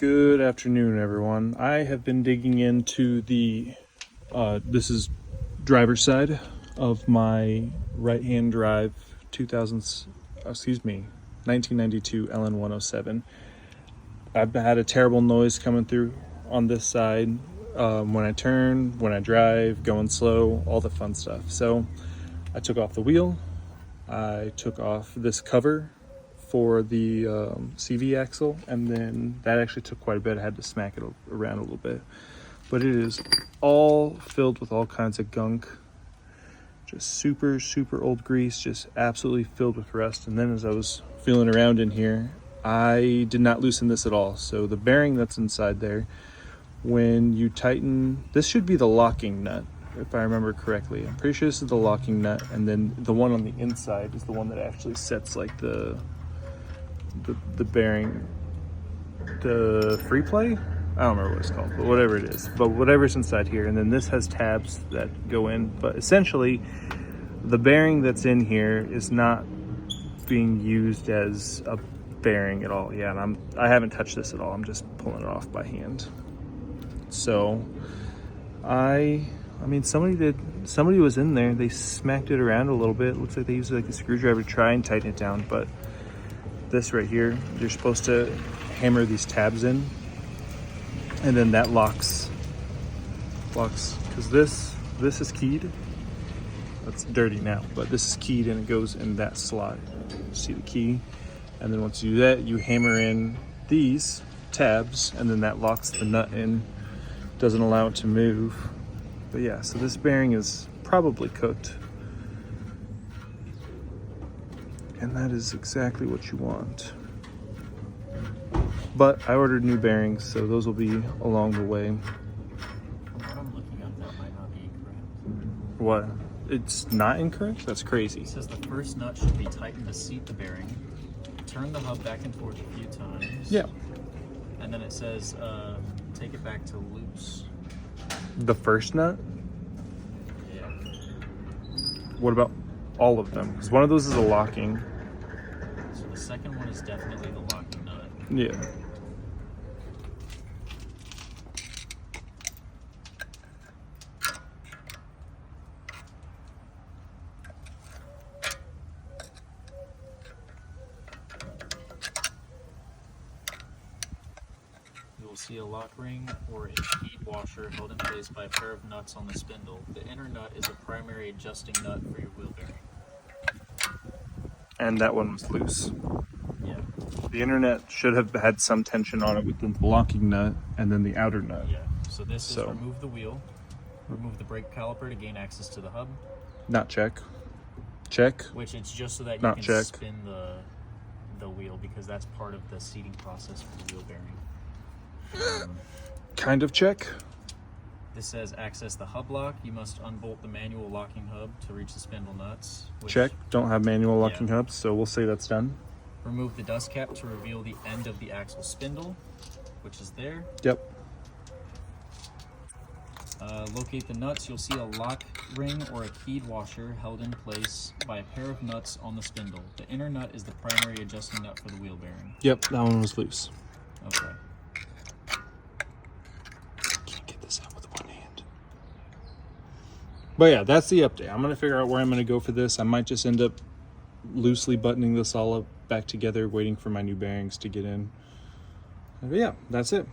Good afternoon, everyone. I have been digging into the, this is driver's side of my right-hand drive 1992 LN107. I've had a terrible noise coming through on this side when I turn, when I drive, going slow, all the fun stuff. So I took off the wheel. I took off this cover for the CV axle, and then that actually took quite a bit. I had to smack it around a little bit, but it is all filled with all kinds of gunk, just super old grease, just absolutely filled with rust. And then as I was feeling around in here, I did not loosen this at all. So the bearing that's inside there, when you tighten, this should be the locking nut if I remember correctly. I'm pretty sure this is the locking nut, and then the one on the inside is the one that actually sets like the bearing, the free play. I don't remember what it's called, but whatever it is, but whatever's inside here. And then this has tabs that go in, but essentially the bearing that's in here is not being used as a bearing at all. Yeah, and I haven't touched this at all. I'm just pulling it off by hand. So I mean, somebody was in there, they smacked it around a little bit. It looks like they used like a screwdriver to try and tighten it down, but this right here, you're supposed to hammer these tabs in, and then that locks, because this is keyed. That's dirty now, but this is keyed and it goes in that slot. See the key? And then once you do that, you hammer in these tabs, and then that locks the nut in, doesn't allow it to move. But yeah, so this bearing is probably cooked. And that is exactly what you want. But I ordered new bearings, so those will be along the way. What I'm looking at, that might not be incorrect. What? It's not incorrect? That's crazy. It says the first nut should be tightened to seat the bearing. Turn the hub back and forth a few times. Yeah. And then it says take it back to loose. The first nut? Yeah. What about all of them? Because one of those is a locking. So the second one is definitely the locking nut. Yeah. You will see a lock ring or a keyed washer held in place by a pair of nuts on the spindle. The inner nut is a primary adjusting nut for your wheel bearing. And that one was loose. Yeah. The internet should have had some tension on it with the locking nut and then the outer nut. Yeah. So this is remove the wheel, remove the brake caliper to gain access to the hub. Not check. Check. Which it's just so that you Not can check. spin the wheel, because that's part of the seating process for the wheel bearing. Kind of check. This says access the hub lock. You must unbolt the manual locking hub to reach the spindle nuts. Check. Don't have manual locking hubs, so we'll say that's done. Remove the dust cap to reveal the end of the axle spindle, which is there. Yep. Locate the nuts. You'll see a lock ring or a keyed washer held in place by a pair of nuts on the spindle. The inner nut is the primary adjusting nut for the wheel bearing. Yep, that one was loose. Okay. Can't get this out with one hand. But yeah, that's the update. I'm gonna figure out where I'm gonna go for this. I might just end up loosely buttoning this all up back together, waiting for my new bearings to get in. But yeah, that's it.